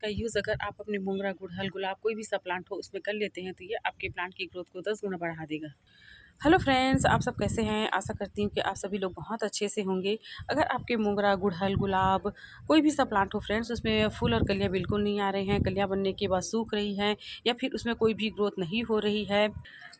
का यूज़ अगर आप अपने मोगरा, गुड़हल, गुलाब कोई भी सा प्लांट हो उसमें कर लेते हैं तो ये आपके प्लांट की ग्रोथ को 10 गुना बढ़ा देगा। हेलो फ्रेंड्स, आप सब कैसे हैं? आशा करती हूँ कि आप सभी लोग बहुत अच्छे से होंगे। अगर आपके मोगरा, गुड़हल, गुलाब कोई भी सा प्लांट हो फ्रेंड्स, उसमें फूल और कलियाँ बिल्कुल नहीं आ रहे हैं, कलियाँ बनने के बाद सूख रही हैं या फिर उसमें कोई भी ग्रोथ नहीं हो रही है,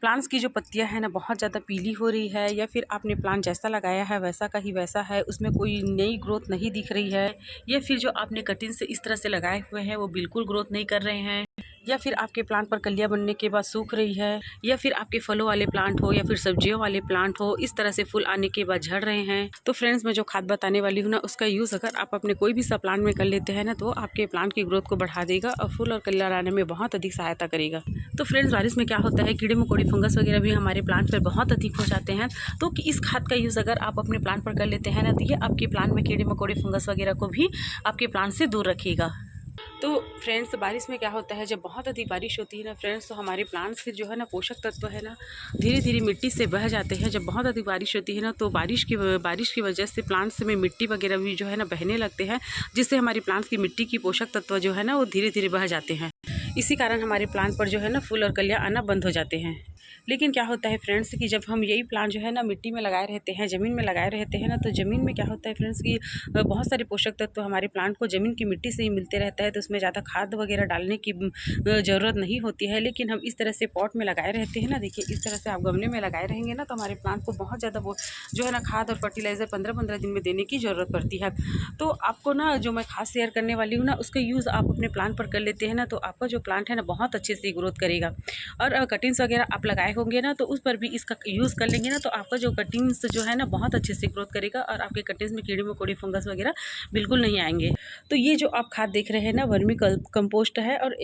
प्लांट्स की जो पत्तियां हैं ना बहुत ज़्यादा पीली हो रही है, या फिर आपने प्लांट जैसा लगाया है वैसा का ही वैसा है, उसमें कोई नई ग्रोथ नहीं दिख रही है, या फिर जो आपने कटिंग से इस तरह से लगाए हुए हैं वो बिल्कुल ग्रोथ नहीं कर रहे हैं, या फिर आपके प्लांट पर कलियां बनने के बाद सूख रही है, या फिर आपके फलों वाले प्लांट हो या फिर सब्जियों वाले प्लांट हो इस तरह से फूल आने के बाद झड़ रहे हैं, तो फ्रेंड्स मैं जो खाद बताने वाली हूँ ना उसका यूज़ अगर आप अपने कोई भी सा प्लांट में कर लेते हैं ना तो आपके प्लांट की ग्रोथ को बढ़ा देगा और फूल और कलियां लाने में बहुत अधिक सहायता करेगा। तो फ्रेंड्स बारिश में क्या होता है, कीड़े मकोड़े फंगस वगैरह भी हमारे प्लांट पर बहुत अधिक हो जाते हैं, तो कि इस खाद का यूज़ अगर आप अपने प्लांट पर कर लेते हैं ना तो ये आपके प्लांट में कीड़े मकोड़े फंगस वगैरह को भी आपके प्लांट से दूर रखेगा। तो फ्रेंड्स बारिश में क्या होता है, जब बहुत अधिक बारिश होती है ना फ्रेंड्स तो हमारे प्लांट्स के जो है ना पोषक तत्व है ना धीरे धीरे मिट्टी से बह जाते हैं। जब बहुत अधिक बारिश होती है ना तो बारिश की वजह से प्लांट्स में मिट्टी वगैरह भी जो है ना बहने लगते हैं, जिससे हमारी प्लांट्स की मिट्टी की पोषक तत्व जो है ना वो धीरे धीरे बह जाते हैं। इसी कारण हमारे प्लांट पर जो है ना फूल और कलियाँ आना बंद हो जाते हैं। लेकिन क्या होता है फ्रेंड्स कि जब हम यही प्लांट जो है ना मिट्टी में लगाए रहते हैं, ज़मीन में लगाए रहते हैं ना, तो ज़मीन में क्या होता है फ्रेंड्स कि बहुत सारे पोषक तत्व हमारे प्लांट को ज़मीन की मिट्टी से ही मिलते रहता है, तो उसमें ज़्यादा खाद वगैरह डालने की ज़रूरत नहीं होती है। लेकिन हम इस तरह से पॉट में लगाए रहते हैं ना, देखिए इस तरह से आप गमले में लगाए रहेंगे ना तो हमारे प्लांट को बहुत ज़्यादा वो जो है ना खाद और फर्टिलाइज़र 15-15 दिन में देने की ज़रूरत पड़ती है। तो आपको ना जो मैं खास शेयर करने वाली हूँ ना उसका यूज़ आप अपने प्लांट पर कर लेते हैं ना तो आपका जो प्लांट है ना बहुत अच्छे से ग्रोथ करेगा। और कटिंग्स वगैरह आप लगाए होंगे ना तो उस पर भी इसका यूज़ कर लेंगे ना तो आपका जो कटिंग्स जो है ना बहुत अच्छे से ग्रोथ करेगा और आपके कटिंग्स में कीड़े मकोड़े फंगस वगैरह बिल्कुल नहीं आएंगे। तो ये जो आप खाद देख रहे हैं ना वर्मी कंपोस्ट है और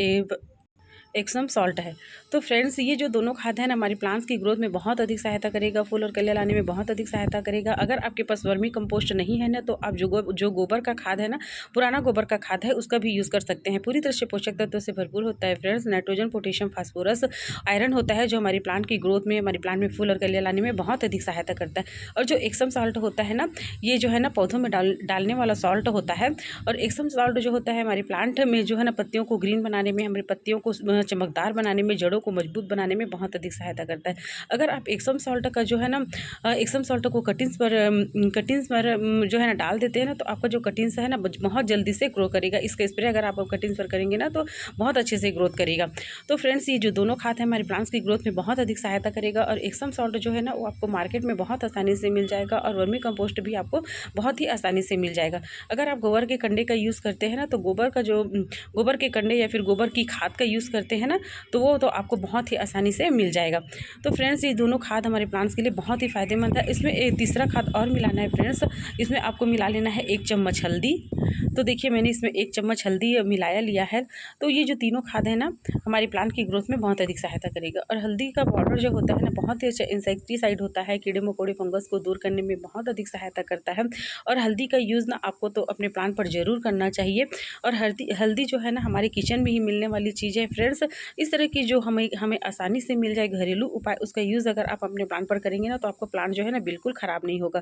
एक्सम सॉल्ट है। तो फ्रेंड्स ये जो दोनों खाद हैं ना हमारी प्लांट्स की ग्रोथ में बहुत अधिक सहायता करेगा, फूल और कलियाँ लाने में बहुत अधिक सहायता करेगा। अगर आपके पास वर्मी कंपोस्ट नहीं है ना तो आप जो गोबर का खाद है ना, पुराना गोबर का खाद है उसका भी यूज़ कर सकते हैं। पूरी तरह से पोषक तत्व से भरपूर होता है friends, nitrogen, potassium, phosphorus, iron होता है जो हमारी प्लांट की ग्रोथ में, हमारी प्लांट में फूल और कलियाँ लाने में बहुत अधिक सहायता करता है। और जो एक्सम सॉल्ट होता है ना ये जो है ना पौधों में डालने वाला सॉल्ट होता है, और एक्सम सॉल्ट जो होता है हमारे प्लांट में जो है ना पत्तियों को ग्रीन बनाने में, हमारी पत्तियों को चमकदार बनाने में, जड़ों को मजबूत बनाने में बहुत अधिक सहायता करता है। अगर आप एक्सम सॉल्ट का जो है ना एक्सम सॉल्ट को कटिंग्स पर जो है ना डाल देते हैं ना तो आपका जो कटिंग्स है ना बहुत जल्दी से ग्रो करेगा। इसका स्प्रे अगर आप कटिंग्स पर करेंगे ना तो बहुत अच्छे से ग्रोथ करेगा। तो फ्रेंड्स ये जो दोनों खाद है हमारे प्लांट्स की ग्रोथ में बहुत अधिक सहायता करेगा, और एक्सम सॉल्ट जो है ना वो आपको मार्केट में बहुत आसानी से मिल जाएगा, और वर्मी कंपोस्ट भी आपको बहुत ही आसानी से मिल जाएगा। अगर आप गोबर के कंडे का यूज़ करते हैं ना तो गोबर के कंडे या फिर गोबर की खाद का यूज़ करते हैं ना तो वो तो आपको बहुत ही आसानी से मिल जाएगा। तो फ्रेंड्स ये दोनों खाद हमारे प्लांट्स के लिए बहुत ही फ़ायदेमंद है। इसमें एक तीसरा खाद और मिलाना है फ्रेंड्स, इसमें आपको मिला लेना है 1 चम्मच हल्दी। तो देखिए मैंने इसमें 1 चम्मच हल्दी मिलाया लिया है। तो ये जो तीनों खाद है ना हमारी प्लांट की ग्रोथ में बहुत अधिक सहायता करेगा। और हल्दी का पाउडर जो होता है ना बहुत ही अच्छा इंसेक्टिसाइड होता है, कीड़े मकोड़े फंगस को दूर करने में बहुत अधिक सहायता करता है। और हल्दी का यूज़ ना आपको तो अपने प्लांट पर ज़रूर करना चाहिए। और हल्दी जो है ना हमारे किचन में ही मिलने वाली चीज़ है फ्रेंड्स। इस तरह की जो हमें आसानी से मिल जाए घरेलू उपाय, उसका यूज़ अगर आप अपने प्लांट पर करेंगे ना तो आपका प्लांट जो है ना बिल्कुल ख़राब नहीं होगा।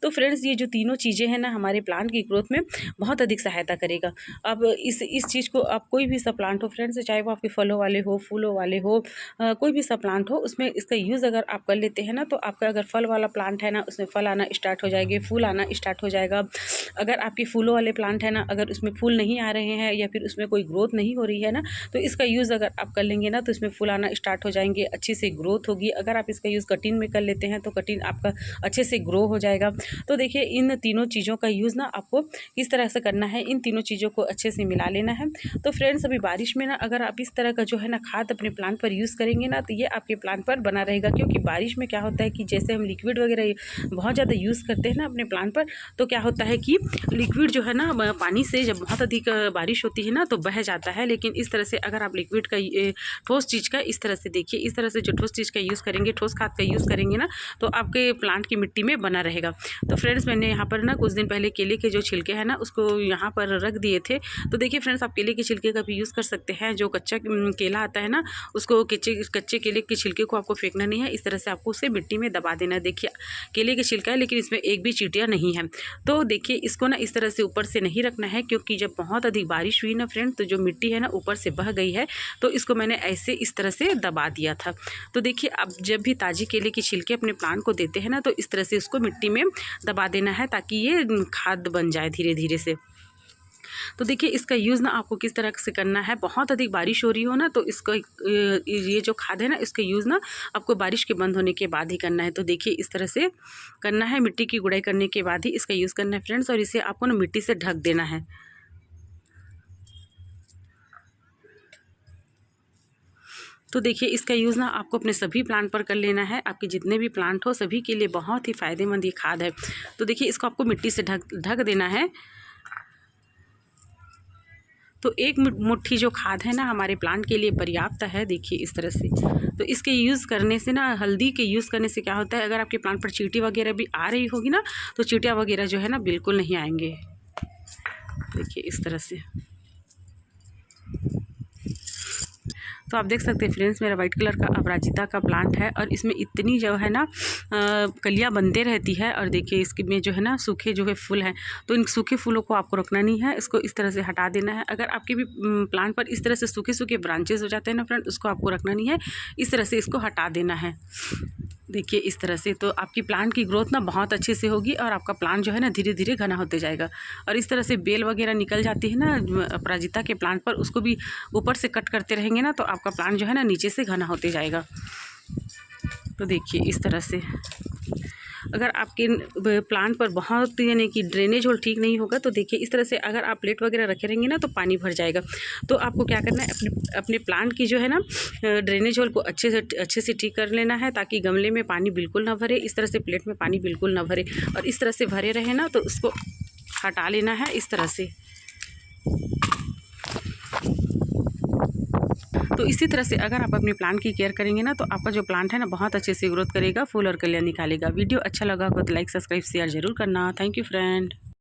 तो फ्रेंड्स ये जो तीनों चीज़ें हैं ना हमारे प्लांट की ग्रोथ में बहुत अधिक सहायता करेगा। अब इस चीज़ को आप कोई भी सा प्लांट हो फ्रेंड्स, चाहे वो आपके फलों वाले हो, फूलों वाले हो, कोई भी सा प्लांट हो उसमें इसका यूज़ अगर आप कर लेते हैं ना तो आपका अगर फल वाला प्लांट है ना उसमें फल आना स्टार्ट हो जाएंगे, फूल आना स्टार्ट हो जाएगा। अगर आपके फूलों वाले प्लांट है ना अगर उसमें फूल नहीं आ रहे हैं या फिर उसमें कोई ग्रोथ नहीं हो रही है ना तो इसका यूज़ अगर आप कर लेंगे ना तो इसमें फूल आना स्टार्ट हो जाएंगे, अच्छी से ग्रोथ होगी। अगर आप इसका यूज़ कटिंग में कर लेते हैं तो कटिंग आपका अच्छे से ग्रो हो जाएगा। तो देखिए इन तीनों चीज़ों का यूज़ ना आपको किस तरह से करना है, इन तीनों चीज़ों को अच्छे से मिला लेना है। तो फ्रेंड्स अभी बारिश में ना अगर आप इस तरह का जो है ना खाद अपने प्लांट पर यूज़ करेंगे ना तो ये आपके प्लांट पर बना रहेगा, क्योंकि बारिश में क्या होता है कि जैसे हम लिक्विड वगैरह बहुत ज़्यादा यूज़ करते हैं ना अपने प्लांट पर, तो क्या होता है कि लिक्विड जो है ना पानी से जब बहुत अधिक बारिश होती है ना तो बह जाता है। लेकिन इस तरह से अगर आप लिक्विड सॉलिड का ठोस चीज़ का इस तरह से देखिए, इस तरह से जो ठोस चीज़ का यूज़ करेंगे, ठोस खाद का यूज़ करेंगे ना, तो आपके प्लांट की मिट्टी में बना रहेगा। तो फ्रेंड्स मैंने यहाँ पर ना कुछ दिन पहले केले के जो छिलके हैं ना उसको यहाँ पर रख दिए थे। तो देखिए फ्रेंड्स, आप केले के छिलके का भी यूज़ कर सकते हैं। जो कच्चा केला आता है ना, उसको कच्चे केले के छिलके को आपको फेंकना नहीं है, इस तरह से आपको उसे मिट्टी में दबा देना। देखिए केले के छिलका है लेकिन इसमें एक भी चींटियाँ नहीं है। तो देखिए इसको ना इस तरह से ऊपर से नहीं रखना है, क्योंकि जब बहुत अधिक बारिश हुई ना फ्रेंड, तो जो मिट्टी है ना ऊपर से बह गई है, तो इसको मैंने ऐसे इस तरह से दबा दिया था। तो देखिए अब जब भी ताज़ी केले के छिलके अपने प्लांट को देते हैं ना, तो इस तरह से उसको मिट्टी में दबा देना है ताकि ये खाद बन जाए धीरे धीरे से। तो देखिए इसका यूज़ ना आपको किस तरह से करना है, बहुत अधिक बारिश हो रही हो ना, तो इसको ये जो खाद है ना इसका यूज़ ना आपको बारिश के बंद होने के बाद ही करना है। तो देखिए इस तरह से करना है, मिट्टी की गुड़ाई करने के बाद ही इसका यूज़ करना है फ्रेंड्स, और इसे आपको ना मिट्टी से ढक देना है। तो देखिए इसका यूज़ ना आपको अपने सभी प्लांट पर कर लेना है, आपके जितने भी प्लांट हो सभी के लिए बहुत ही फ़ायदेमंद ये खाद है। तो देखिए इसको आपको मिट्टी से ढक देना है। तो एक मुट्ठी जो खाद है ना हमारे प्लांट के लिए पर्याप्त है। देखिए इस तरह से, तो इसके यूज़ करने से ना, हल्दी के यूज़ करने से क्या होता है, अगर आपके प्लांट पर चींटी वगैरह भी आ रही होगी ना, तो चींटियाँ वगैरह जो है ना बिल्कुल नहीं आएंगे। देखिए इस तरह से। तो आप देख सकते हैं फ्रेंड्स, मेरा वाइट कलर का अपराजिता का प्लांट है और इसमें इतनी जो है ना कलियाँ बनते रहती है। और देखिए इसके में जो है ना सूखे जो है फूल हैं, तो इन सूखे फूलों को आपको रखना नहीं है, इसको इस तरह से हटा देना है। अगर आपके भी प्लांट पर इस तरह से सूखे सूखे ब्रांचेस हो जाते हैं ना फ्रेंड, उसको आपको रखना नहीं है, इस तरह से इसको हटा देना है। देखिए इस तरह से, तो आपकी प्लांट की ग्रोथ ना बहुत अच्छे से होगी और आपका प्लांट जो है ना धीरे धीरे घना होते जाएगा। और इस तरह से बेल वगैरह निकल जाती है ना अपराजिता के प्लांट पर, उसको भी ऊपर से कट करते रहेंगे ना, तो आपका प्लांट जो है ना नीचे से घना होते जाएगा। तो देखिए इस तरह से, अगर आपके प्लांट पर बहुत यानी कि ड्रेनेज होल ठीक नहीं होगा, तो देखिए इस तरह से अगर आप प्लेट वगैरह रखे रहेंगे ना, तो पानी भर जाएगा। तो आपको क्या करना है, अपने प्लांट की जो है ना ड्रेनेज होल को अच्छे से ठीक कर लेना है, ताकि गमले में पानी बिल्कुल ना भरे, इस तरह से प्लेट में पानी बिल्कुल ना भरे, और इस तरह से भरे रहे ना, तो उसको हटा लेना है इस तरह से। तो इसी तरह से अगर आप अपने प्लांट की केयर करेंगे ना, तो आपका जो प्लांट है ना बहुत अच्छे से ग्रोथ करेगा, फूल और कलियाँ निकालेगा। वीडियो अच्छा लगा हो तो लाइक, सब्सक्राइब, शेयर जरूर करना। Thank you friend.